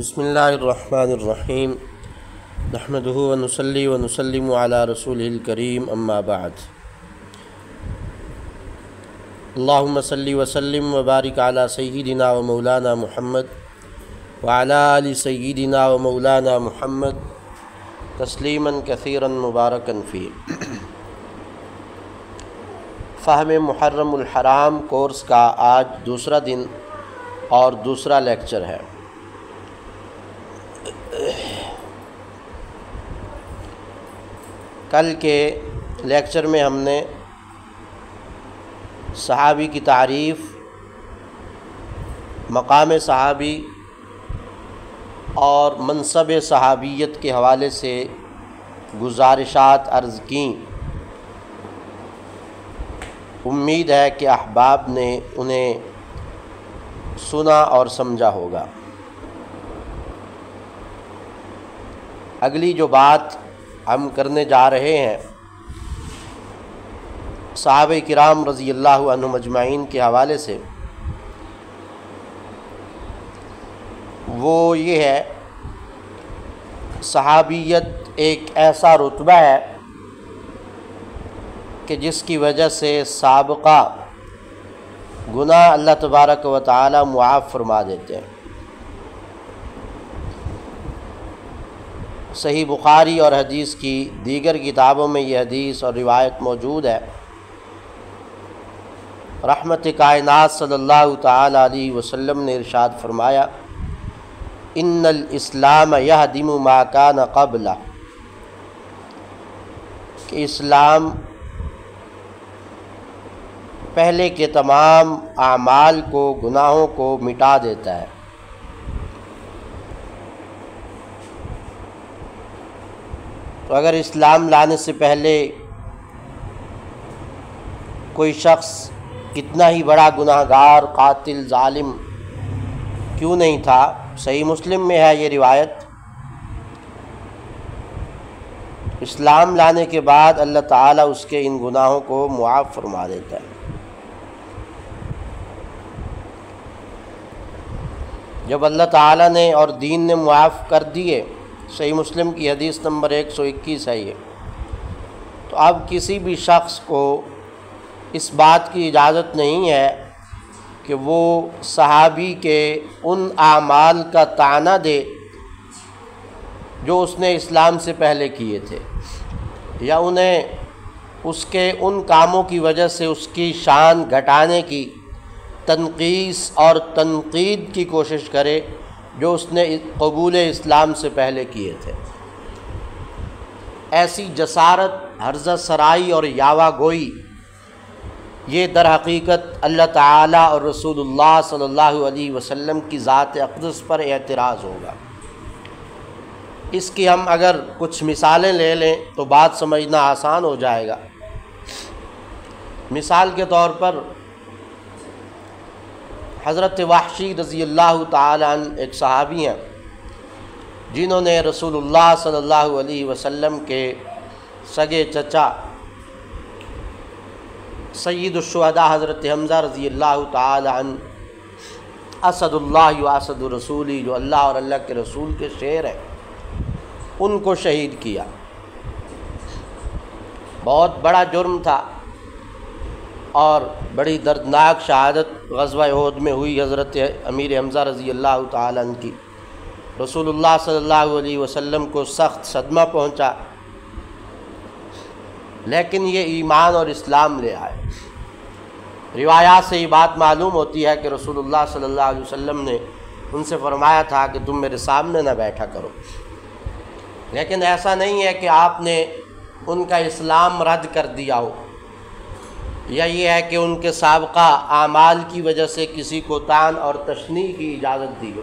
بسم اللہ الرحمن الرحیم نحمدہ ونصلی ونسلم علی رسولہ الکریم اما بعد اللہم صلی وسلم وبارک علی سیدنا و مولانا محمد وعلی آل سیدنا و مولانا محمد تسلیما کثیرا مبارکا فیہ۔ فہم محرم الحرام کورس کا آج دوسرا دن اور دوسرا لیکچر ہے۔ کل کے لیکچر میں ہم نے صحابی کی تعریف، مقام صحابی اور منصب صحابیت کے حوالے سے گزارشات عرض کیں۔ امید ہے کہ احباب نے انہیں سنا اور سمجھا ہوگا۔ اگلی جو بات ہم کرنے جا رہے ہیں صحابہ کرام رضی اللہ عنہم اجمعین کے حوالے سے، وہ یہ ہے صحابیت ایک ایسا رتبہ ہے کہ جس کی وجہ سے سابقہ گناہ اللہ تبارک و تعالی معاف فرما دیتے ہیں۔ صحیح بخاری اور حدیث کی دیگر کتابوں میں یہ حدیث اور روایت موجود ہے۔ رحمت کائنات صلی اللہ تعالی علیہ وسلم نے ارشاد فرمایا، ان الاسلام یہدم ما کان قبلہ، کہ اسلام پہلے کے تمام اعمال کو، گناہوں کو مٹا دیتا ہے۔ تو اگر اسلام لانے سے پہلے کوئی شخص کتنا ہی بڑا گناہ گار، قاتل، ظالم کیوں نہیں تھا، صحیح مسلم میں ہے یہ روایت، اسلام لانے کے بعد اللہ تعالیٰ اس کے ان گناہوں کو معاف فرما دیتا ہے۔ جب اللہ تعالیٰ نے اور دین نے معاف کر دیے، صحیح مسلم کی حدیث نمبر 121 ہے یہ، تو اب کسی بھی شخص کو اس بات کی اجازت نہیں ہے کہ وہ صحابی کے ان اعمال کا طعنہ دے جو اس نے اسلام سے پہلے کیے تھے، یا انہیں اس کے ان کاموں کی وجہ سے اس کی شان گھٹانے کی تنقیص اور تنقید کی کوشش کرے جو اس نے قبول اسلام سے پہلے کیے تھے۔ ایسی جسارت، ہرزہ سرائی اور یاوہ گوئی، یہ در حقیقت اللہ تعالیٰ اور رسول اللہ صلی اللہ علیہ وسلم کی ذات اقدس پر اعتراض ہوگا۔ اس کی ہم اگر کچھ مثالیں لے لیں تو بات سمجھنا آسان ہو جائے گا۔ مثال کے طور پر حضرت وحشی رضی اللہ تعالیٰ عنہ ایک صحابی ہیں جنہوں نے رسول اللہ صلی اللہ علیہ وسلم کے سگے چچا سید الشہداء حضرت حمزہ رضی اللہ تعالیٰ عنہ، اسد اللہ و اسد رسولی، جو اللہ اور اللہ کے رسول کے شیر ہیں، ان کو شہید کیا۔ بہت بڑا جرم تھا اور بڑی دردناک شہادت غزوہ احد میں ہوئی حضرت امیر حمزہ رضی اللہ تعالیٰ عنہ کی۔ رسول اللہ صلی اللہ علیہ وسلم کو سخت صدمہ پہنچا، لیکن یہ ایمان اور اسلام لے آئے۔ روایات سے یہ بات معلوم ہوتی ہے کہ رسول اللہ صلی اللہ علیہ وسلم نے ان سے فرمایا تھا کہ تم میرے سامنے نہ بیٹھا کرو، لیکن ایسا نہیں ہے کہ آپ نے ان کا اسلام رد کر دیا ہو، یا یہ ہے کہ ان کے سابقہ اعمال کی وجہ سے کسی کو طعن اور تشنیع کی اجازت دی ہو۔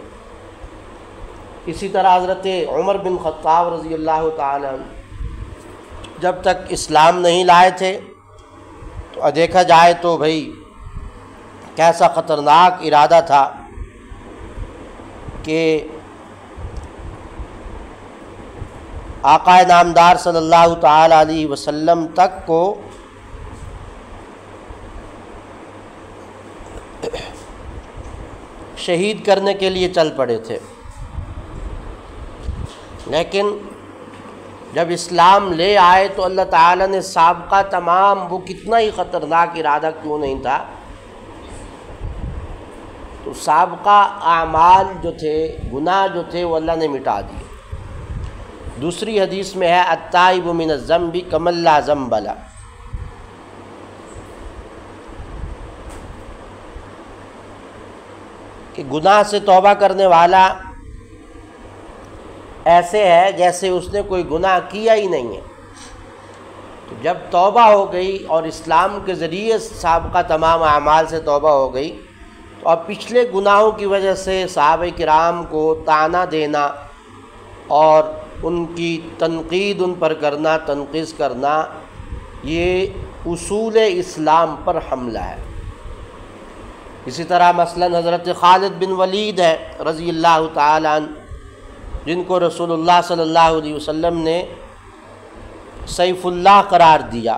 اسی طرح حضرت عمر بن خطاب رضی اللہ تعالی عنہ جب تک اسلام نہیں لائے تھے تو دیکھا جائے تو بھئی کیسا خطرناک ارادہ تھا کہ آقا نامدار صلی اللہ تعالی علیہ وسلم تک کو شہید کرنے کے لیے چل پڑے تھے۔ لیکن جب اسلام لے آئے تو اللہ تعالیٰ نے سابقہ تمام وہ کتنا ہی خطرناک ارادہ کیوں نہیں تھا، تو سابقہ اعمال جو تھے، گناہ جو تھے، وہ اللہ نے مٹا دیے۔ دوسری حدیث میں ہے التائب من الذنب کمن لا ذنب لہ، کہ گناہ سے توبہ کرنے والا ایسے ہے جیسے اس نے کوئی گناہ کیا ہی نہیں ہے۔ تو جب توبہ ہو گئی اور اسلام کے ذریعے سابقہ تمام اعمال سے توبہ ہو گئی، تو اب پچھلے گناہوں کی وجہ سے صحابہ کرام کو طعنہ دینا اور ان کی تنقید ان پر کرنا، تنقیص کرنا، یہ اصول اسلام پر حملہ ہے۔ اسی طرح مثلا حضرت خالد بن ولید ہے رضی اللہ تعالیٰ عنہ، جن کو رسول اللہ صلی اللہ علیہ وسلم نے سیف اللہ قرار دیا،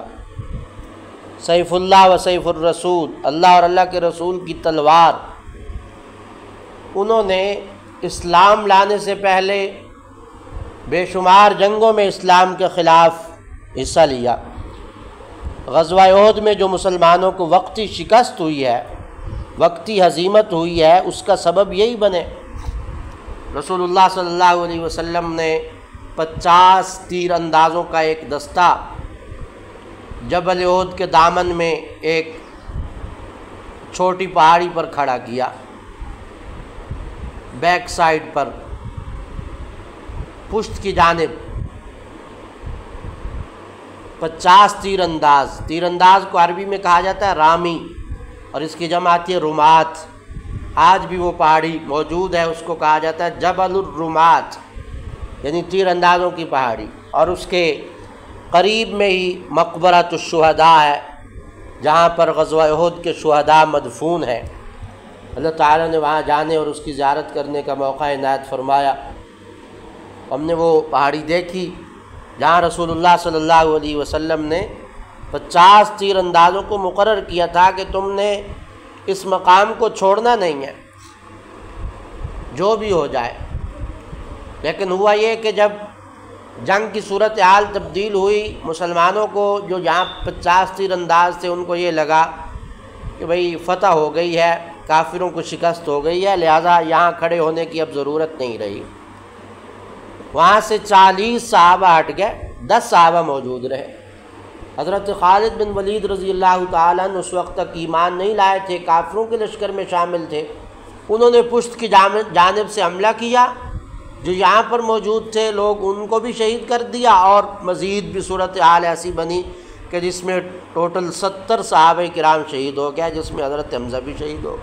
سیف اللہ و سیف الرسول، اللہ اور اللہ کے رسول کی تلوار۔ انہوں نے اسلام لانے سے پہلے بے شمار جنگوں میں اسلام کے خلاف حصہ لیا۔ غزوہ احد میں جو مسلمانوں کو وقتی شکست ہوئی ہے، وقتی ہزیمت ہوئی ہے، اس کا سبب یہی بنے۔ رسول اللہ صلی اللہ علیہ وسلم نے 50 تیر اندازوں کا ایک دستہ جبل احد کے دامن میں ایک چھوٹی پہاڑی پر کھڑا کیا، بیک سائڈ پر، پشت کی جانب 50 تیر انداز کو عربی میں کہا جاتا ہے رامی، اور اس کی جمع آتی ہے رمات۔ آج بھی وہ پہاڑی موجود ہے، اس کو کہا جاتا ہے جبل الرمات، یعنی تیر اندازوں کی پہاڑی۔ اور اس کے قریب میں ہی مقبرۃ الشہداء ہے، جہاں پر غزوہ احد کے شہداء مدفون ہیں۔ اللہ تعالیٰ نے وہاں جانے اور اس کی زیارت کرنے کا موقع عنایت فرمایا۔ ہم نے وہ پہاڑی دیکھی جہاں رسول اللہ صلی اللہ علیہ وسلم نے 50 تیر اندازوں کو مقرر کیا تھا کہ تم نے اس مقام کو چھوڑنا نہیں ہے، جو بھی ہو جائے۔ لیکن ہوا یہ کہ جب جنگ کی صورتحال تبدیل ہوئی، مسلمانوں کو جو یہاں 50 تیر انداز تھے، ان کو یہ لگا کہ بھئی فتح ہو گئی ہے، کافروں کو شکست ہو گئی ہے، لہذا یہاں کھڑے ہونے کی اب ضرورت نہیں رہی۔ وہاں سے 40 صحابہ ہٹ گئے، 10 صحابہ موجود رہے۔ حضرت خالد بن ولید رضی اللہ تعالیٰ عنہ اس وقت تک ایمان نہیں لائے تھے، کافروں کے لشکر میں شامل تھے۔ انہوں نے پشت کی جانب سے حملہ کیا، جو یہاں پر موجود تھے لوگ ان کو بھی شہید کر دیا، اور مزید بھی صورتحال ایسی بنی کہ جس میں ٹوٹل 70 صحابہ کرام شہید ہو گیا، جس میں حضرت حمزہ بھی شہید ہو۔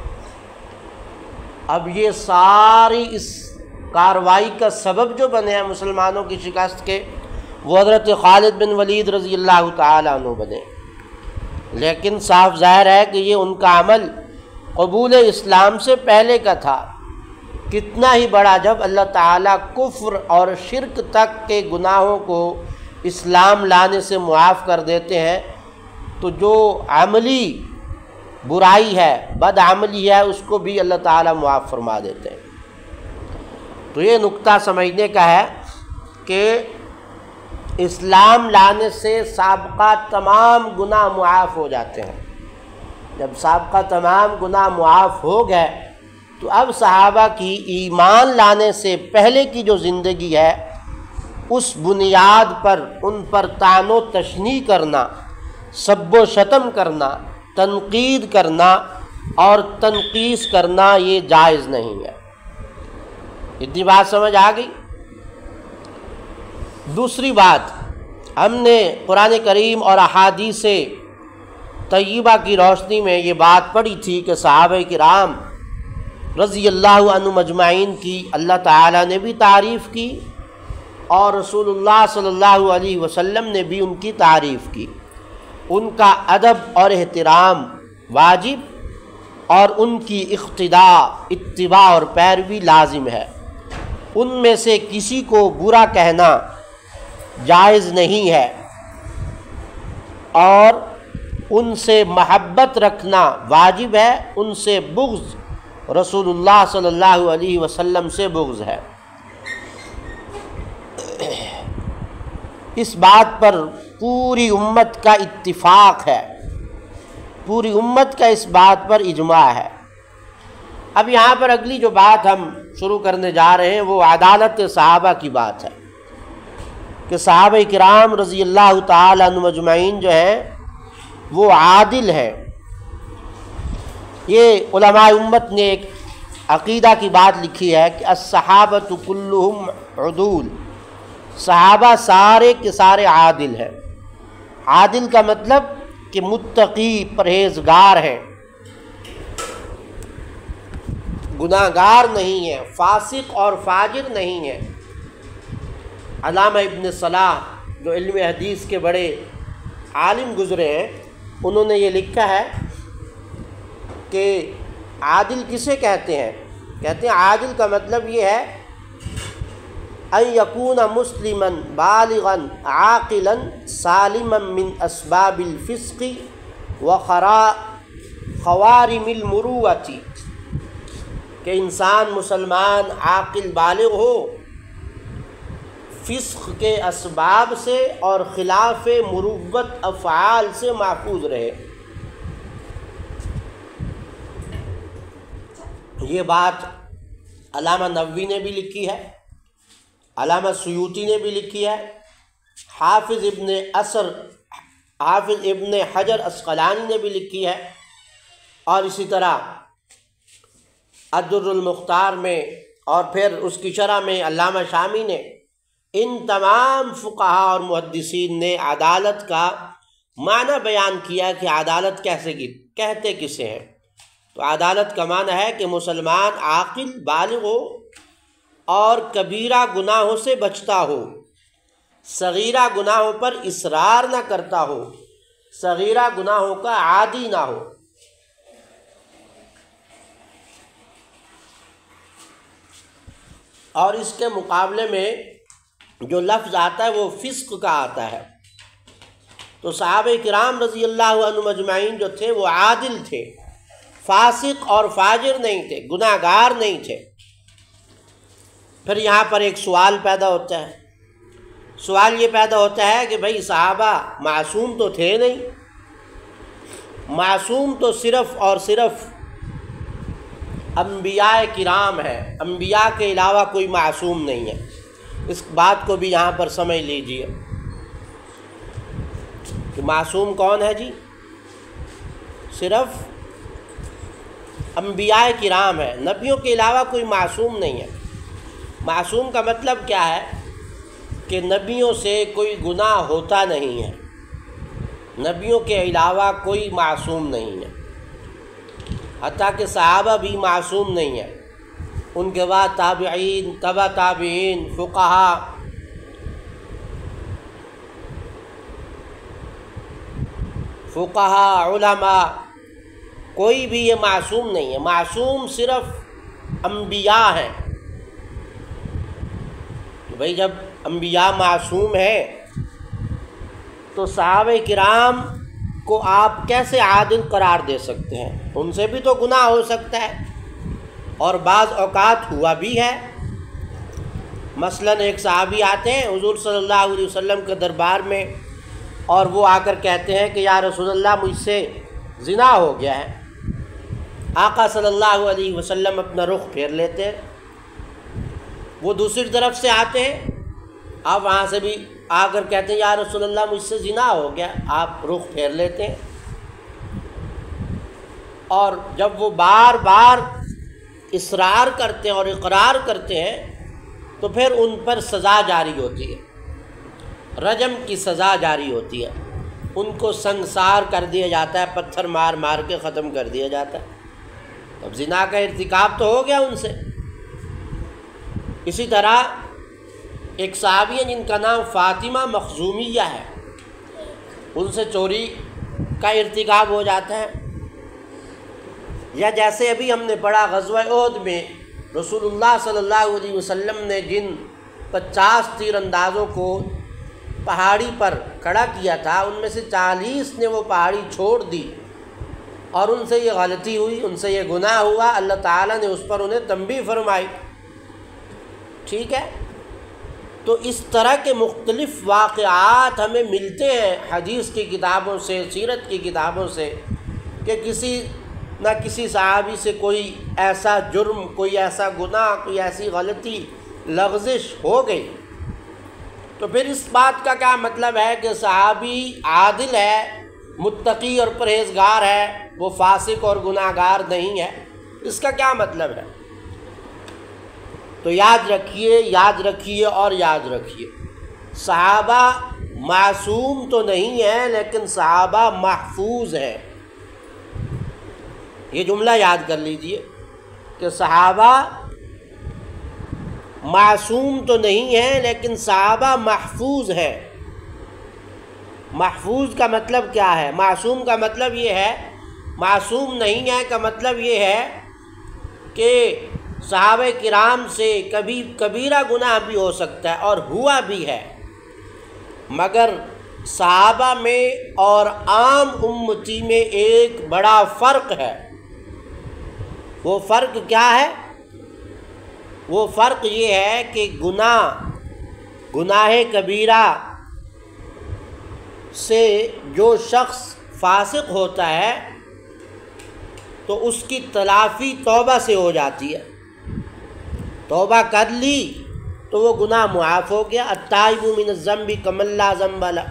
اب یہ ساری اس کارروائی کا سبب جو بنے ہیں مسلمانوں کی شکست کے، وہ حضرت خالد بن ولید رضی اللہ تعالیٰ عنہ بنے۔ لیکن صاف ظاہر ہے کہ یہ ان کا عمل قبول اسلام سے پہلے کا تھا۔ کتنا ہی بڑا، جب اللہ تعالیٰ کفر اور شرک تک کے گناہوں کو اسلام لانے سے معاف کر دیتے ہیں، تو جو عملی برائی ہے، بد عملی ہے، اس کو بھی اللہ تعالیٰ معاف فرما دیتے ہیں۔ تو یہ نقطہ سمجھنے کا ہے کہ اسلام لانے سے سابقہ تمام گناہ معاف ہو جاتے ہیں۔ جب سابقہ تمام گناہ معاف ہو گئے تو اب صحابہ کی ایمان لانے سے پہلے کی جو زندگی ہے، اس بنیاد پر ان پر طعن و تشنیع کرنا، سب و شتم کرنا، تنقید کرنا اور تنقیص کرنا یہ جائز نہیں ہے۔ اتنی بات سمجھ آ گئی؟ دوسری بات، ہم نے قرآن کریم اور احادیث طیبہ کی روشنی میں یہ بات پڑھی تھی کہ صحابہ کرام رضی اللہ عنہ مجمعین کی اللہ تعالیٰ نے بھی تعریف کی، اور رسول اللہ صلی اللہ علیہ وسلم نے بھی ان کی تعریف کی۔ ان کا ادب اور احترام واجب، اور ان کی اقتداء، اتباع اور پیروی لازم ہے۔ ان میں سے کسی کو برا کہنا جائز نہیں ہے، اور ان سے محبت رکھنا واجب ہے، ان سے بغض رسول اللہ صلی اللہ علیہ وسلم سے بغض ہے۔ اس بات پر پوری امت کا اتفاق ہے، پوری امت کا اس بات پر اجماع ہے۔ اب یہاں پر اگلی جو بات ہم شروع کرنے جا رہے ہیں وہ عدالت صحابہ کی بات ہے کہ صحابہ کرام رضی اللہ تعالی عنہم اجمعین جو ہیں وہ عادل ہیں۔ یہ علماء امت نے ایک عقیدہ کی بات لکھی ہے کہ الصحابۃ کلہم عدول، صحابہ سارے کے سارے عادل ہیں۔ عادل کا مطلب کہ متقی، پرہیزگار ہیں، گناہگار نہیں ہیں، فاسق اور فاجر نہیں ہیں۔ علامہ ابن صلاح جو علم حدیث کے بڑے عالم گزرے ہیں، انہوں نے یہ لکھا ہے کہ عادل کسے کہتے ہیں؟ کہتے ہیں عادل کا مطلب یہ ہے ان یکون مسلما بالغا عاقلا سالما من اسباب الفسق وخوارم المروۃ، کہ انسان مسلمان عاقل بالغ ہو، فسق کے اسباب سے اور خلاف مروت افعال سے محفوظ رہے۔ یہ بات علامہ نووی نے بھی لکھی ہے، علامہ سیوطی نے بھی لکھی ہے، حافظ ابن حجر عسقلانی نے بھی لکھی ہے، اور اسی طرح الدر المختار میں اور پھر اس کی شرح میں علامہ شامی نے، ان تمام فقہا اور محدثین نے عدالت کا معنی بیان کیا کہ عدالت کیسے کہتے کسے ہیں۔ تو عدالت کا معنی ہے کہ مسلمان عاقل بالغ ہو اور کبیرہ گناہوں سے بچتا ہو، صغیرہ گناہوں پر اصرار نہ کرتا ہو، صغیرہ گناہوں کا عادی نہ ہو۔ اور اس کے مقابلے میں جو لفظ آتا ہے وہ فسق کا آتا ہے۔ تو صحابہ کرام رضی اللہ عنہم اجمعین جو تھے وہ عادل تھے، فاسق اور فاجر نہیں تھے، گناہ گار نہیں تھے۔ پھر یہاں پر ایک سوال پیدا ہوتا ہے، سوال یہ پیدا ہوتا ہے کہ بھئی صحابہ معصوم تو تھے نہیں، معصوم تو صرف اور صرف انبیاء کرام ہیں، انبیاء کے علاوہ کوئی معصوم نہیں ہے۔ اس بات کو بھی یہاں پر سمجھ لیجئے کہ معصوم کون ہے جی؟ صرف انبیاء کرام ہیں، نبیوں کے علاوہ کوئی معصوم نہیں ہے۔ معصوم کا مطلب کیا ہے کہ نبیوں سے کوئی گناہ ہوتا نہیں ہے، نبیوں کے علاوہ کوئی معصوم نہیں ہے، حتیٰ کہ صحابہ بھی معصوم نہیں ہیں، ان کے بعد تابعین، تبع تابعین، فقہا، علماء، کوئی بھی یہ معصوم نہیں ہے۔ معصوم صرف انبیاء ہیں۔ بھئی جب انبیاء معصوم ہیں تو صحابہ کرام کو آپ کیسے عادل قرار دے سکتے ہیں؟ ان سے بھی تو گناہ ہو سکتا ہے، اور بعض اوقات ہوا بھی ہے۔ مثلا ایک صحابی آتے ہیں حضور صلی اللہ علیہ وسلم کے دربار میں، اور وہ آ کر کہتے ہیں کہ یا رسول اللہ مجھ سے زنا ہو گیا ہے۔ آقا صلی اللہ علیہ وسلم اپنا رخ پھیر لیتے ہیں، وہ دوسری طرف سے آتے ہیں، آپ وہاں سے بھی آ کر کہتے ہیں یا رسول اللہ مجھ سے زنا ہو گیا، آپ رخ پھیر لیتے ہیں۔ اور جب وہ بار بار اصرار کرتے ہیں اور اقرار کرتے ہیں تو پھر ان پر سزا جاری ہوتی ہے، رجم کی سزا جاری ہوتی ہے، ان کو سنگسار کر دیا جاتا ہے، پتھر مار مار کے ختم کر دیا جاتا ہے۔ اب زنا کا ارتکاب تو ہو گیا ان سے۔ اسی طرح ایک صحابی ہے جن کا نام فاطمہ مخزومیہ ہے، ان سے چوری کا ارتکاب ہو جاتا ہے۔ یا جیسے ابھی ہم نے پڑھا غزوہ احد میں رسول اللہ صلی اللہ علیہ وسلم نے جن 50 تیر اندازوں کو پہاڑی پر کھڑا کیا تھا، ان میں سے 40 نے وہ پہاڑی چھوڑ دی، اور ان سے یہ غلطی ہوئی، ان سے یہ گناہ ہوا، اللہ تعالیٰ نے اس پر انہیں تنبیہ فرمائی۔ ٹھیک ہے، تو اس طرح کے مختلف واقعات ہمیں ملتے ہیں حدیث کی کتابوں سے، سیرت کی کتابوں سے، کہ کسی نہ کسی صحابی سے کوئی ایسا جرم، کوئی ایسا گناہ، کوئی ایسی غلطی، لغزش ہو گئی۔ تو پھر اس بات کا کیا مطلب ہے کہ صحابی عادل ہے، متقی اور پرہیزگار ہے، وہ فاسق اور گناہ گار نہیں ہے؟ اس کا کیا مطلب ہے؟ تو یاد رکھیے اور یاد رکھیے، صحابہ معصوم تو نہیں ہیں لیکن صحابہ محفوظ ہیں۔ یہ جملہ یاد کر لیجئے کہ صحابہ معصوم تو نہیں ہیں لیکن صحابہ محفوظ ہیں۔ محفوظ کا مطلب کیا ہے؟ معصوم کا مطلب یہ ہے، معصوم نہیں ہے کا مطلب یہ ہے کہ صحابہ کرام سے کبھی کبیرہ گناہ بھی ہو سکتا ہے اور ہوا بھی ہے، مگر صحابہ میں اور عام امتی میں ایک بڑا فرق ہے۔ وہ فرق کیا ہے؟ وہ فرق یہ ہے کہ گناہ کبیرہ سے جو شخص فاسق ہوتا ہے تو اس کی تلافی توبہ سے ہو جاتی ہے۔ توبہ کر لی تو وہ گناہ معاف ہو گیا، التائب من الذنب کمن لا ذنب لہ۔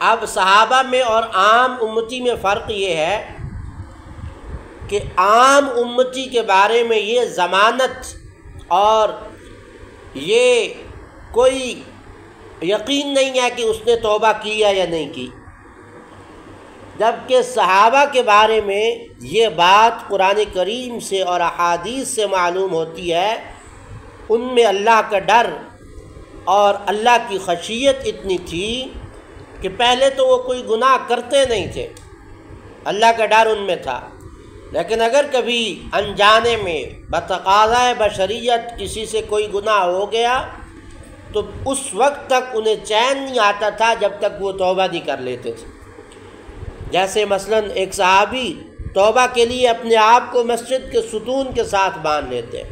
اب صحابہ میں اور عام امتی میں فرق یہ ہے کہ عام امتی کے بارے میں یہ ضمانت اور یہ کوئی یقین نہیں ہے کہ اس نے توبہ کی ہے یا نہیں کی، جبکہ صحابہ کے بارے میں یہ بات قرآن کریم سے اور احادیث سے معلوم ہوتی ہے، ان میں اللہ کا ڈر اور اللہ کی خشیت اتنی تھی کہ پہلے تو وہ کوئی گناہ کرتے نہیں تھے، اللہ کا ڈر ان میں تھا، لیکن اگر کبھی انجانے میں بتقاضۂ بشریت کسی سے کوئی گناہ ہو گیا تو اس وقت تک انہیں چین نہیں آتا تھا جب تک وہ توبہ نہیں کر لیتے تھے۔ جیسے مثلاً ایک صحابی توبہ کے لیے اپنے آپ کو مسجد کے ستون کے ساتھ باندھ لیتے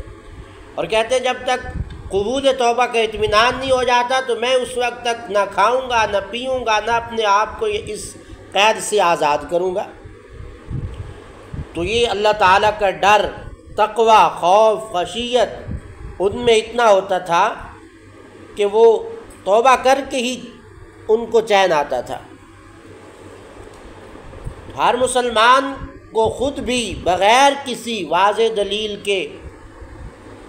اور کہتے جب تک قبول توبہ کا اطمینان نہیں ہو جاتا تو میں اس وقت تک نہ کھاؤں گا، نہ پیوں گا، نہ اپنے آپ کو اس قید سے آزاد کروں گا۔ تو یہ اللہ تعالیٰ کا ڈر، تقوی، خوف، خشیت ان میں اتنا ہوتا تھا کہ وہ توبہ کر کے ہی ان کو چین آتا تھا۔ ہر مسلمان کو خود بھی بغیر کسی واضح دلیل کے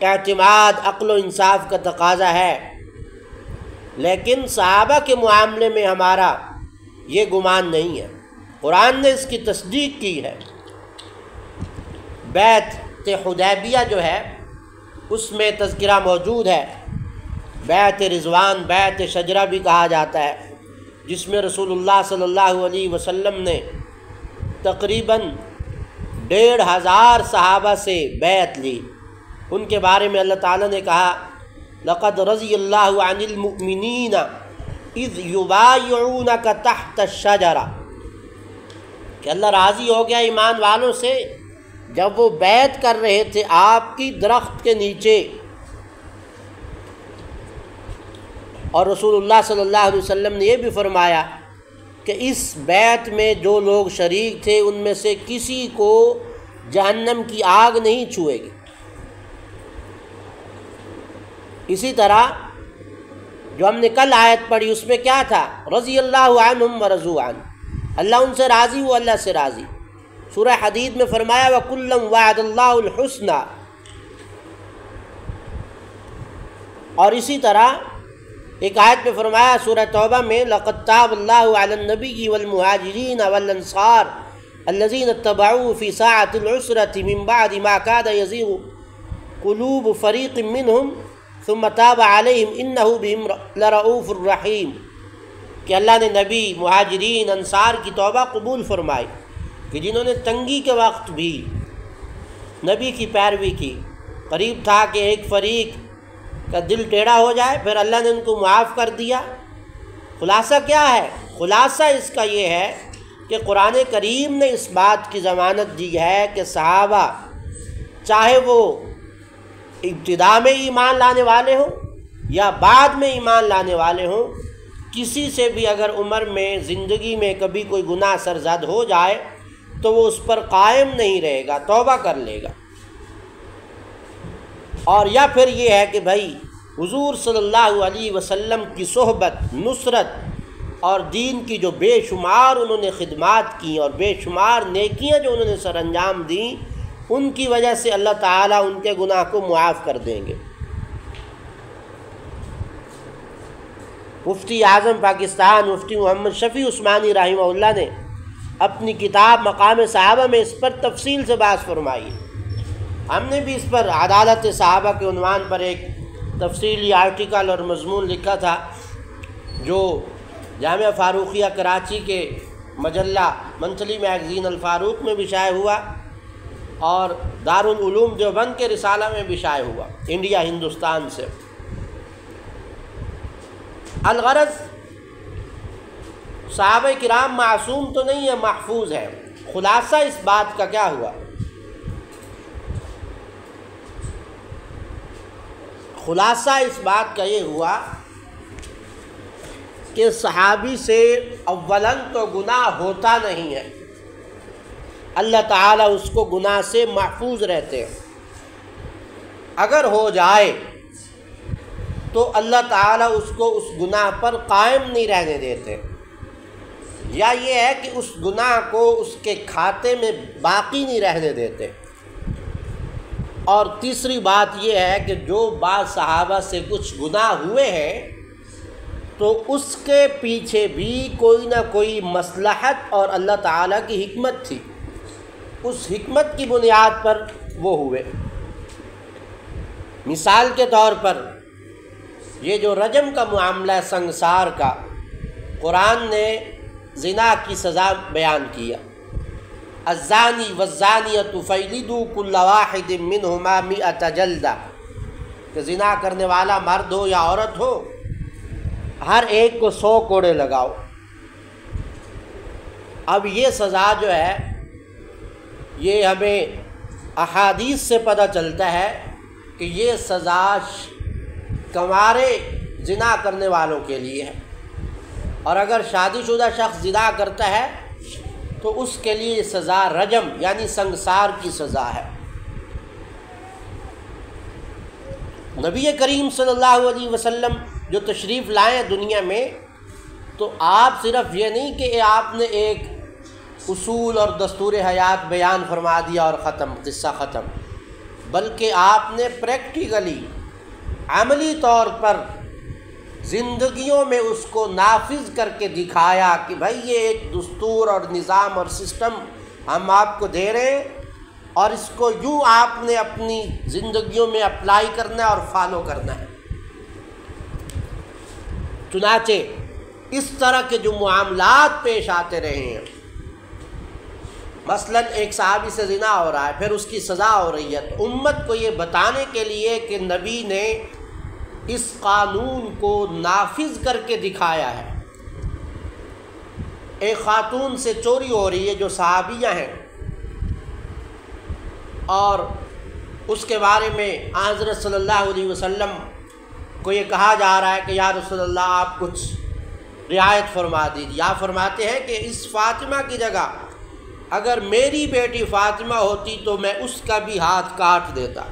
اعتماد، عقل و انصاف کا تقاضا ہے، لیکن صحابہ کے معاملے میں ہمارا یہ گمان نہیں ہے۔ قرآن نے اس کی تصدیق کی ہے۔ بیعت حدیبیہ جو ہے اس میں تذکرہ موجود ہے، بیعت رضوان، بیعت شجرہ بھی کہا جاتا ہے، جس میں رسول اللہ صلی اللہ علیہ وسلم نے تقریباً 1500 صحابہ سے بیعت لی۔ ان کے بارے میں اللہ تعالیٰ نے کہا لقد رضی اللہ عن المؤمنین اذ یبایعونک تحت الشجرہ، کہ اللہ راضی ہو گیا ایمان والوں سے جب وہ بیعت کر رہے تھے آپ کی درخت کے نیچے۔ اور رسول اللہ صلی اللہ علیہ وسلم نے یہ بھی فرمایا کہ اس بیعت میں جو لوگ شریک تھے ان میں سے کسی کو جہنم کی آگ نہیں چھوئے گی۔ اسی طرح جو ہم نے کل آیت پڑھی اس میں کیا تھا؟ رضی اللہ عنہم ورضوا عنہ، اللہ ان سے راضی، وہ اللہ سے راضی۔ سورہ حدید میں فرمایا وَكُلًّا وَعَدَ اللَّهُ الْحُسْنَى، اور اسی طرح ایک آیت میں فرمایا سورہ توبہ میں لَقَدْ تَابَ اللَّهُ عَلَى النَّبِيِّ وَالْمُهَاجِرِينَ وَالْأَنصَارِ الَّذِينَ اتَّبَعُوهُ فِي سَاعَةِ الْعُسْرَةِ مِن بَعْدِ مَا كَادَ يَزِيغُ قُلُوبُ فَرِيقٍ مِّنْهُمْ ثُمَّ تَابَ عَلَيْهِمْ إِنَّهُ بِهِمْ لَرَءُوفٌ رَحِيمٌ، کہ اللہ نے نبی، مہاجرین، انصار کی توبہ قبول فرمائی کہ جنہوں نے تنگی کے وقت بھی نبی کی پیروی کی، قریب تھا کہ ایک فریق کا دل ٹیڑھا ہو جائے، پھر اللہ نے ان کو معاف کر دیا۔ خلاصہ کیا ہے؟ خلاصہ اس کا یہ ہے کہ قرآن کریم نے اس بات کی ضمانت دی ہے کہ صحابہ چاہے وہ ابتدا میں ایمان لانے والے ہوں یا بعد میں ایمان لانے والے ہوں، کسی سے بھی اگر عمر میں زندگی میں کبھی کوئی گناہ سرزد ہو جائے تو وہ اس پر قائم نہیں رہے گا، توبہ کر لے گا۔ اور یا پھر یہ ہے کہ بھائی حضور صلی اللہ علیہ وسلم کی صحبت، نصرت اور دین کی جو بے شمار انہوں نے خدمات کی اور بے شمار نیکیاں جو انہوں نے سر انجام دیں، ان کی وجہ سے اللہ تعالیٰ ان کے گناہ کو معاف کر دیں گے۔ مفتی اعظم پاکستان مفتی محمد شفیع عثمانی رحمہ اللہ نے اپنی کتاب مقام صحابہ میں اس پر تفصیل سے بحث فرمائی ہے۔ ہم نے بھی اس پر عدالت صحابہ کے عنوان پر ایک تفصیلی آرٹیکل اور مضمون لکھا تھا، جو جامعہ فاروقیہ کراچی کے مجلہ منتھلی میگزین الفاروق میں بھی شائع ہوا اور دارالعلوم دیوبند کے رسالہ میں بھی شائع ہوا، انڈیا ہندوستان سے۔ الغرض صحابہ کرام معصوم تو نہیں ہے، محفوظ ہے۔ خلاصہ اس بات کا کیا ہوا؟ خلاصہ اس بات کا یہ ہوا کہ صحابی سے اولاً تو گناہ ہوتا نہیں ہے، اللہ تعالیٰ اس کو گناہ سے محفوظ رہتے ہیں۔ اگر ہو جائے تو اللہ تعالیٰ اس کو اس گناہ پر قائم نہیں رہنے دیتے، یا یہ ہے کہ اس گناہ کو اس کے کھاتے میں باقی نہیں رہنے دیتے۔ اور تیسری بات یہ ہے کہ جو بعض صحابہ سے کچھ گناہ ہوئے ہیں تو اس کے پیچھے بھی کوئی نہ کوئی مصلحت اور اللہ تعالیٰ کی حکمت تھی، اس حکمت کی بنیاد پر وہ ہوئے۔ مثال کے طور پر یہ جو رجم کا معاملہ ہے سنگسار کا، قرآن نے زنا کی سزا بیان کیا، الزانی والزانیۃ فاجلدوا کل واحد منہما 100 جلدہ، کہ زنا کرنے والا مرد ہو یا عورت ہو، ہر ایک کو 100 کوڑے لگاؤ۔ اب یہ سزا جو ہے یہ ہمیں احادیث سے پتہ چلتا ہے کہ یہ سزا کنوارے زنا کرنے والوں کے لیے ہے، اور اگر شادی شدہ شخص زنا کرتا ہے تو اس کے لیے سزا رجم یعنی سنگسار کی سزا ہے۔ نبی کریم صلی اللہ علیہ وسلم جو تشریف لائے دنیا میں، تو آپ صرف یہ نہیں کہ آپ نے ایک اصول اور دستور حیات بیان فرما دیا اور ختم، قصہ ختم، بلکہ آپ نے پریکٹیکلی عملی طور پر زندگیوں میں اس کو نافذ کر کے دکھایا کہ بھائی یہ ایک دستور اور نظام اور سسٹم ہم آپ کو دے رہے ہیں، اور اس کو یوں آپ نے اپنی زندگیوں میں اپلائی کرنا ہے اور فالو کرنا ہے۔ چنانچہ اس طرح کے جو معاملات پیش آتے رہے ہیں، مثلا ایک صحابی سے زنا ہو رہا ہے، پھر اس کی سزا ہو رہی ہے، تو امت کو یہ بتانے کے لیے کہ نبی نے اس قانون کو نافذ کر کے دکھایا ہے۔ ایک خاتون سے چوری ہو رہی ہے جو صحابیہ ہیں، اور اس کے بارے میں حضرت صلی اللہ علیہ وسلم کو یہ کہا جا رہا ہے کہ یا رسول اللہ آپ کچھ رعایت فرما دیجیے۔ آپ فرماتے ہیں کہ اس فاطمہ کی جگہ اگر میری بیٹی فاطمہ ہوتی تو میں اس کا بھی ہاتھ کاٹ دیتا۔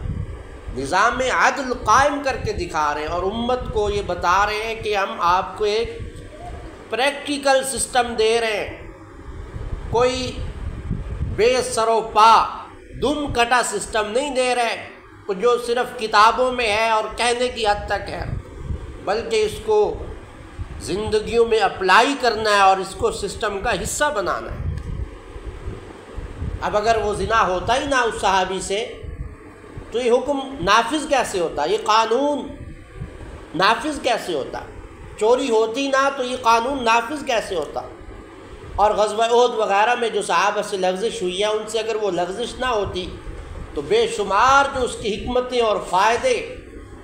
نظام عدل قائم کر کے دکھا رہے ہیں اور امت کو یہ بتا رہے ہیں کہ ہم آپ کو ایک پریکٹیکل سسٹم دے رہے ہیں، کوئی بے سر و پا دم کٹا سسٹم نہیں دے رہے جو صرف کتابوں میں ہے اور کہنے کی حد تک ہے، بلکہ اس کو زندگیوں میں اپلائی کرنا ہے اور اس کو سسٹم کا حصہ بنانا ہے۔ اب اگر وہ زنا ہوتا ہی نہ اس صحابی سے تو یہ حکم نافذ کیسے ہوتا، یہ قانون نافذ کیسے ہوتا؟ چوری ہوتی نہ تو یہ قانون نافذ کیسے ہوتا؟ اور غزوہ احد وغیرہ میں جو صحابہ سے لغزش ہوئی ہے، ان سے اگر وہ لغزش نہ ہوتی تو بے شمار جو اس کی حکمتیں اور فائدے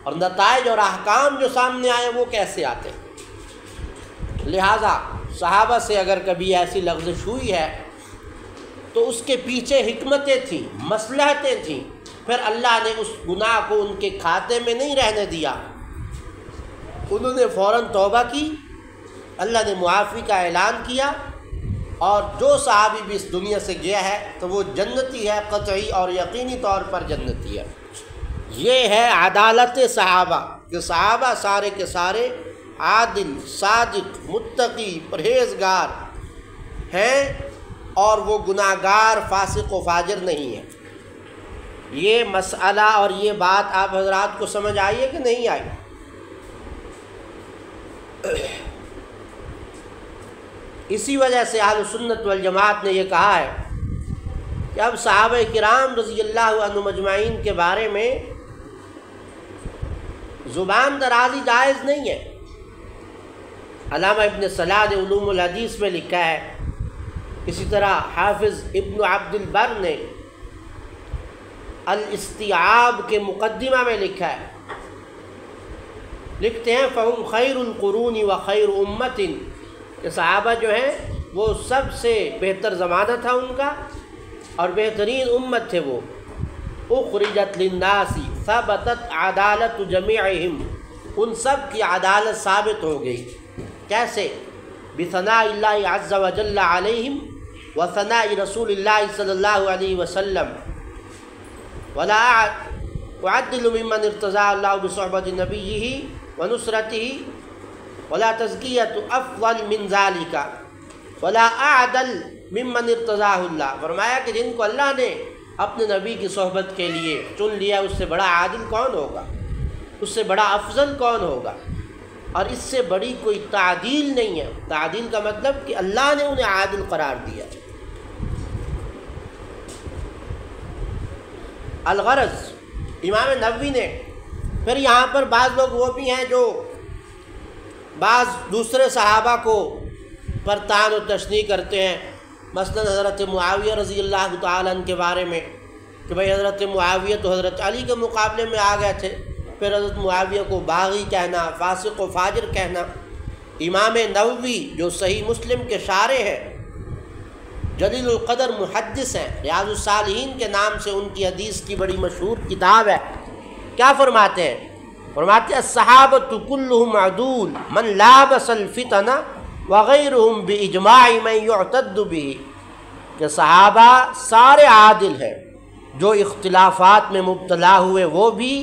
اور نتائج اور احکام جو سامنے آئے وہ کیسے آتے؟ لہٰذا صحابہ سے اگر کبھی ایسی لغزش ہوئی ہے تو اس کے پیچھے حکمتیں تھیں، مصلحتیں تھیں، پھر اللہ نے اس گناہ کو ان کے کھاتے میں نہیں رہنے دیا، انہوں نے فوراً توبہ کی، اللہ نے معافی کا اعلان کیا، اور جو صحابی بھی اس دنیا سے گیا ہے تو وہ جنتی ہے، قطعی اور یقینی طور پر جنتی ہے۔ یہ ہے عدالت صحابہ کہ صحابہ سارے کے سارے عادل، صادق، متقی، پرہیزگار ہیں، اور وہ گناہگار، فاسق و فاجر نہیں ہے۔ یہ مسئلہ اور یہ بات آپ حضرات کو سمجھ آئی ہے کہ نہیں آئی؟ اسی وجہ سے اہل سنت والجماعت نے یہ کہا ہے کہ اب صحابہ کرام رضی اللہ عنہم اجمعین کے بارے میں زبان درازی جائز نہیں ہے۔ علامہ ابن صلاح نے علوم الحدیث میں لکھا ہے، اسی طرح حافظ ابن عبد البر نے الاستیعاب کے مقدمہ میں لکھا ہے، لکھتے ہیں فَهُمْ خَيْرُ الْقُرُونِ وَخَيْرُ أُمَّةٍ کہ صحابہ جو ہیں وہ سب سے بہتر زمانہ تھا ان کا اور بہترین امت تھے وہ۔ اخرجت للناس ثبتت عدالت جمیعہم، ان سب کی عدالت ثابت ہو گئی۔ کیسے؟ بثناء اللہ عز وجل علیہم وثناء رسول اللہ صلی اللہ علیہ وسلم، ولا اعدل ممن ارتضى اللہ بصحبت نبیہ ونصرتہ، ولا تزکیۃ افضل من ذالک ولا اعدل ممن ارتضاہ اللہ۔ فرمایا کہ جن کو اللہ نے اپنے نبی کی صحبت کے لیے چن لیا، اس سے بڑا عادل کون ہوگا، اس سے بڑا افضل کون ہوگا، اور اس سے بڑی کوئی تعدیل نہیں ہے۔ تعدیل کا مطلب کہ اللہ نے انہیں عادل قرار دیا۔ الغرض امام نووی نے پھر یہاں پر بعض لوگ وہ بھی ہیں جو بعض دوسرے صحابہ کو پر طعن و تشنیع کرتے ہیں، مثلا حضرت معاویہ رضی اللہ تعالیٰ عنہ کے بارے میں کہ بھئی حضرت معاویہ تو حضرت علی کے مقابلے میں آ گئے تھے، پھر حضرت معاویہ کو باغی کہنا، فاسق و فاجر کہنا۔ امام نووی جو صحیح مسلم کے شارح ہیں، جلیل القدر محدث ہیں، ریاض الصالحین کے نام سے ان کی حدیث کی بڑی مشہور کتاب ہے، کیا فرماتے ہیں؟ فرماتے ہیں الصحابۃ کلہم عدول من لابس الفتن وغیرہم باجماع من یعتد بہ، کہ صحابہ سارے عادل ہیں، جو اختلافات میں مبتلا ہوئے وہ بھی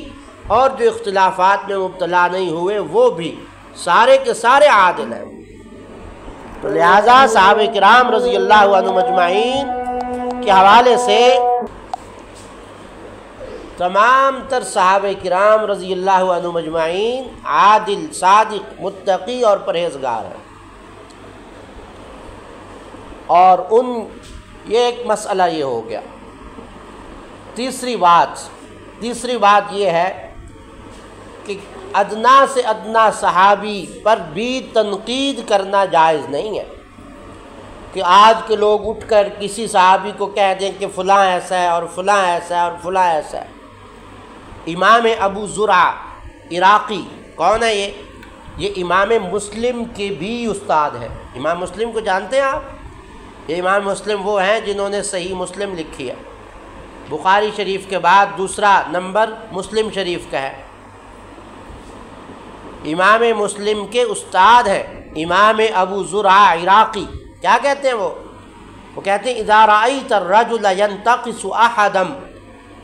اور جو اختلافات میں مبتلا نہیں ہوئے وہ بھی، سارے کے سارے عادل ہیں۔ تو لہٰذا صحابہ کرام رضی اللہ عنہم اجمعین کے حوالے سے تمام تر صحابہ کرام رضی اللہ عنہم اجمعین عادل، صادق، متقی اور پرہیزگار ہیں۔ اور یہ ایک مسئلہ یہ ہو گیا۔ تیسری بات یہ ہے کہ ادنا سے ادنا صحابی پر بھی تنقید کرنا جائز نہیں ہے، کہ آج کے لوگ اٹھ کر کسی صحابی کو کہہ دیں کہ فلاں ایسا ہے اور فلاں ایسا ہے اور فلاں ایسا ہے۔ امام ابو زرع عراقی کون ہے یہ امام مسلم کے بھی استاد ہیں۔ امام مسلم کو جانتے ہیں آپ؟ یہ امام مسلم وہ ہیں جنہوں نے صحیح مسلم لکھی ہے۔ بخاری شریف کے بعد دوسرا نمبر مسلم شریف کا ہے۔ امام مسلم کے استاد ہیں امام ابو زرع عراقی۔ کیا کہتے ہیں وہ کہتے ہیں اذا رأیت الرجل ينتقص احدا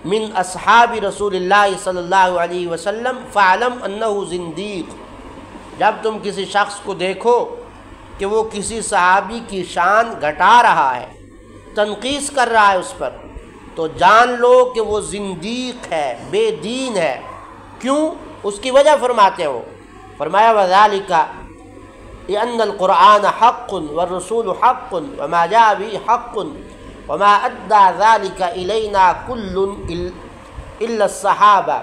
من اصحاب رسول اللہ صلی اللہ علیہ وسلم فاعلم انہ زندیق، جب تم کسی شخص کو دیکھو کہ وہ کسی صحابی کی شان گھٹا رہا ہے، تنقیص کر رہا ہے اس پر، تو جان لو کہ وہ زندیق ہے، بے دین ہے۔ کیوں؟ اس کی وجہ فرماتے ہیں وہ، فرمایا وَذَلِكَ لِأَنَّ الْقُرْآنَ حَقٌّ وَالرَّسُولُ حَقٌّ وَمَا جَاءَ بِهِ حَقٌّ وَمَا أَدَّى ذَلِكَ إِلَيْنَا كُلٌّ إِلَّا الصَّحَابَةَ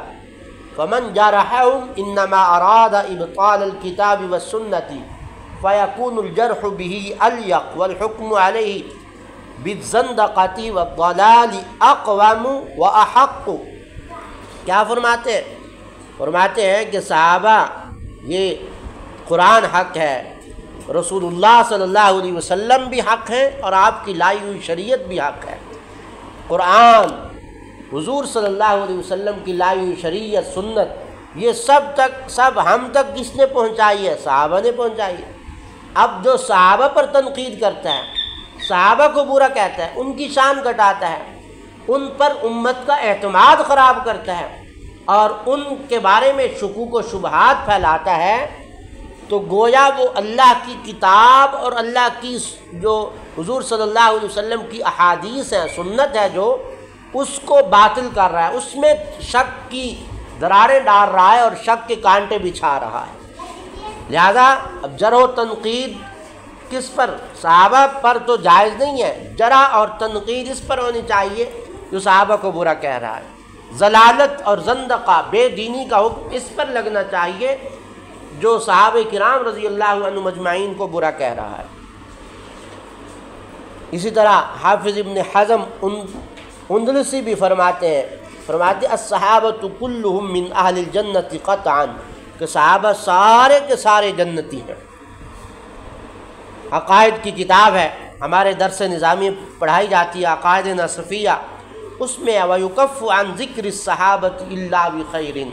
فَمَنْ جَرَحَهُمْ إِنَّمَا أَرَادَ إِبْطَالَ الْكِتَابِ وَالسُّنَّةِ فَيَكُونُ الْجَرْحُ بِهِ أَلْيَقُ وَالْحُكْمُ عَلَيْهِ بِالزَّنْدَقَةِ وَالضَّلَالِ أَقْوَمُ وَأَحَقُّ۔ کیا فرماتے ہیں؟ فرماتے ہیں کہ صحابہ یہ قرآن حق ہے، رسول اللہ صلی اللہ علیہ وسلم بھی حق ہیں اور آپ کی لائی ہوئی شریعت بھی حق ہے۔ قرآن، حضور صلی اللہ علیہ وسلم کی لائی ہوئی شریعت، سنت، یہ سب ہم تک کس نے پہنچائی ہے؟ صحابہ نے پہنچائی ہے۔ اب جو صحابہ پر تنقید کرتا ہے، صحابہ کو برا کہتا ہے، ان کی شان گھٹاتا ہے، ان پر امت کا اعتماد خراب کرتا ہے اور ان کے بارے میں شکوک و شبہات پھیلاتا ہے، تو گویا وہ اللہ کی کتاب اور اللہ کی جو حضور صلی اللہ علیہ وسلم کی احادیث ہے، سنت ہے، جو اس کو باطل کر رہا ہے، اس میں شک کی دراریں ڈال رہا ہے اور شک کے کانٹے بچھا رہا ہے۔ لہذا اب جرح و تنقید کس پر؟ صحابہ پر تو جائز نہیں ہے، جرح اور تنقید اس پر ہونی چاہیے جو صحابہ کو برا کہہ رہا ہے۔ ضلالت اور زندقہ، بے دینی کا حکم اس پر لگنا چاہیے جو صحابہ کرام رضی اللہ عنہم اجمعین کو برا کہہ رہا ہے۔ اسی طرح حافظ ابن حزم اندلسی بھی فرماتے الصحابۃ کلہم من اہل الجنۃ قطعا، کہ صحابہ سارے کے سارے جنتی ہیں۔ عقائد کی کتاب ہے، ہمارے درس نظامی پڑھائی جاتی ہے، عقائد نصفیہ، اس میں وَيُكَفُّ عَنْ ذِكْرِ الصَّحَابَةِ إِلَّا بِخَيْرٍ،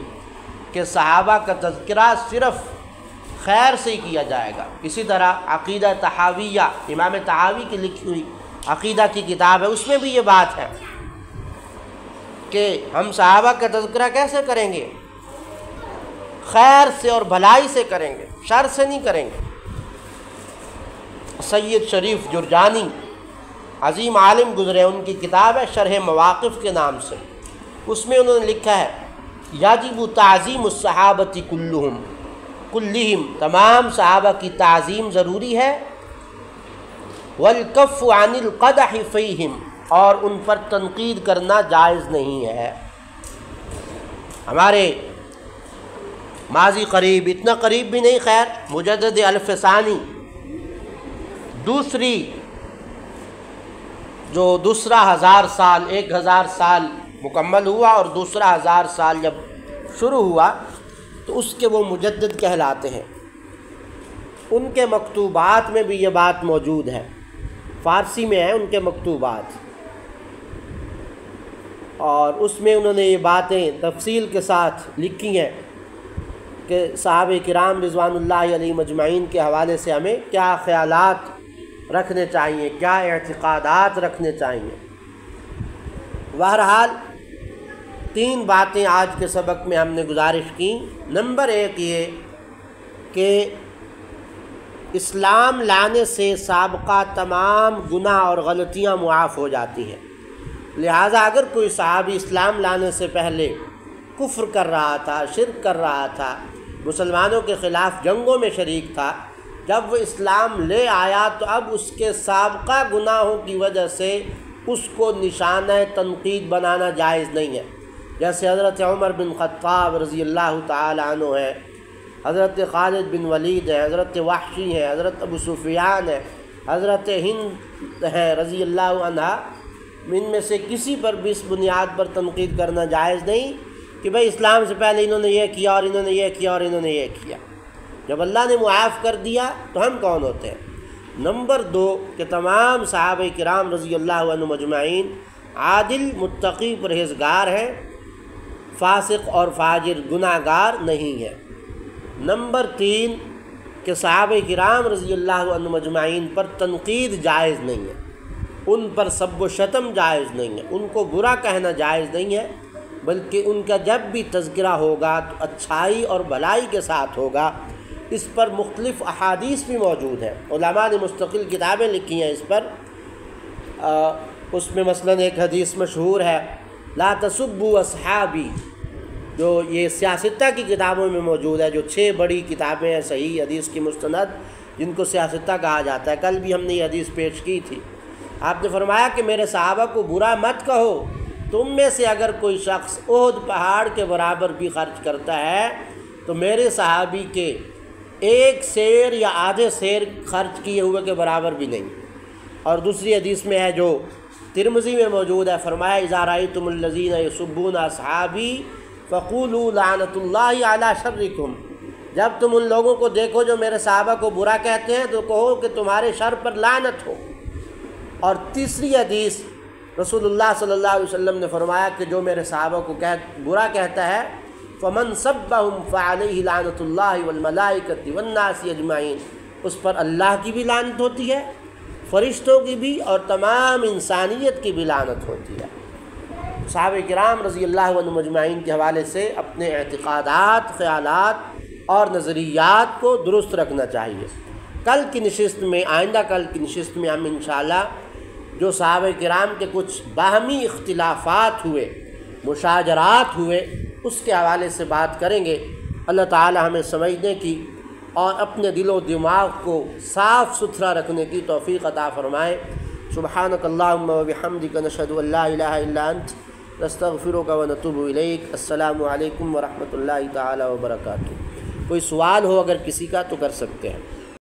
کہ صحابہ کا تذکرہ صرف خیر سے ہی کیا جائے گا۔ اسی طرح عقیدہ تحاویہ، امام تحاوی کی لکھی ہوئی عقیدہ کی کتاب ہے، اس میں بھی یہ بات ہے کہ ہم صحابہ کا تذکرہ کیسے کریں گے؟ خیر سے اور بھلائی سے کریں گے، شر سے نہیں کریں گے۔ سید شریف جرجانی عظیم عالم گزرے، ان کی کتاب ہے شرح مواقف کے نام سے، اس میں انہوں نے لکھا ہے یجب تعظیم الصحابۃ کلہم، تمام صحابہ کی تعظیم ضروری ہے، والکف عن القدح فیہم، اور ان پر تنقید کرنا جائز نہیں ہے۔ ہمارے ماضی قریب، اتنا قریب بھی نہیں خیر، مجدد الف ثانی، دوسرا 1000 سال، 1000 سال مکمل ہوا اور دوسرا 1000 سال جب شروع ہوا تو اس کے وہ مجدد کہلاتے ہیں۔ ان کے مکتوبات میں بھی یہ بات موجود ہے، فارسی میں ہے ان کے مکتوبات، اور اس میں انہوں نے یہ باتیں تفصیل کے ساتھ لکھی ہیں کہ صحابہ کرام رضوان اللہ علیہم اجمعین کے حوالے سے ہمیں کیا خیالات رکھنے چاہیے، کیا اعتقادات رکھنے چاہیے۔ بہرحال 3 باتیں آج کے سبق میں ہم نے گزارش کی۔ نمبر 1 یہ کہ اسلام لانے سے سابقہ تمام گناہ اور غلطیاں معاف ہو جاتی ہیں، لہٰذا اگر کوئی صحابی اسلام لانے سے پہلے کفر کر رہا تھا، شرک کر رہا تھا، مسلمانوں کے خلاف جنگوں میں شریک تھا، جب وہ اسلام لے آیا تو اب اس کے سابقہ گناہوں کی وجہ سے اس کو نشانہ تنقید بنانا جائز نہیں ہے۔ جیسے حضرت عمر بن خطاب رضی اللہ تعالی عنہ ہے، حضرت خالد بن ولید ہے، حضرت وحشی ہے، حضرت ابو سفیان ہے، حضرت ہند ہے رضی اللہ عنہ، ان میں سے کسی پر بھی اس بنیاد پر تنقید کرنا جائز نہیں کہ بھئی اسلام سے پہلے انہوں نے یہ کیا اور انہوں نے یہ کیا اور انہوں نے یہ کیا۔ جب اللہ نے معاف کر دیا تو ہم کون ہوتے ہیں؟ نمبر 2 کہ تمام صحابہ کرام رضی اللہ عنہم اجمعین عادل، متقی، پرہیزگار ہیں، فاسق اور فاجر گناہ گار نہیں ہیں۔ نمبر 3 کہ صحابہ کرام رضی اللہ عنہم اجمعین پر تنقید جائز نہیں ہے، ان پر سب و شتم جائز نہیں ہے، ان کو برا کہنا جائز نہیں ہے، بلکہ ان کا جب بھی تذکرہ ہوگا تو اچھائی اور بھلائی کے ساتھ ہوگا۔ اس پر مختلف احادیث بھی موجود ہیں، علماء نے مستقل کتابیں لکھی ہیں اس پر۔ اس میں مثلا ایک حدیث مشہور ہے لا تسبوا اصحابی، جو یہ سیاستہ کی کتابوں میں موجود ہے، جو 6 بڑی کتابیں ہیں صحیح حدیث کی مستند، جن کو سیاستہ کہا جاتا ہے۔ کل بھی ہم نے یہ حدیث پیش کی تھی، آپ نے فرمایا کہ میرے صحابہ کو برا مت کہو، تم میں سے اگر کوئی شخص احد پہاڑ کے برابر بھی خرچ کرتا ہے تو میرے صحابی کے 1 سیر یا آدھے سیر خرچ کیے ہوئے کے برابر بھی نہیں۔ اور دوسری حدیث میں ہے جو ترمذی میں موجود ہے، فرمایا اذا رأیتم الذین یسبون اصحابی فقولوا لعنۃ اللہ علی شرکم، جب تم ان لوگوں کو دیکھو جو میرے صحابہ کو برا کہتے ہیں تو کہو کہ تمہارے شر پر لعنت ہو۔ اور تیسری حدیث رسول اللہ صلی اللہ علیہ وسلم نے فرمایا کہ جو میرے صحابہ کو برا کہتا ہے فمن سبہم فعلیہ لعنۃ اللہ والملائکۃ والناس اجمعین، اس پر اللہ کی بھی لعنت ہوتی ہے، فرشتوں کی بھی، اور تمام انسانیت کی بھی لعنت ہوتی ہے۔ صحابہ کرام رضی اللہ عنہم اجمعین کے حوالے سے اپنے اعتقادات، خیالات اور نظریات کو درست رکھنا چاہیے۔ کل کی نشست میں، آئندہ کل کی نشست میں ہم انشاءاللہ جو صحابہ کرام کے کچھ باہمی اختلافات ہوئے، مشاجرات ہوئے، اس کے حوالے سے بات کریں گے۔ اللہ تعالی ہمیں سمجھنے کی اور اپنے دل و دماغ کو صاف ستھرا رکھنے کی توفیق عطا فرمائے۔ سبحانک اللہم و بحمدک، نشہد ان لا الہ الا انت، نستغفرک و نتوب الیک۔ السلام علیکم ورحمۃ اللہ تعالی وبرکاتہ۔ کوئی سوال ہو اگر کسی کا تو کر سکتے ہیں۔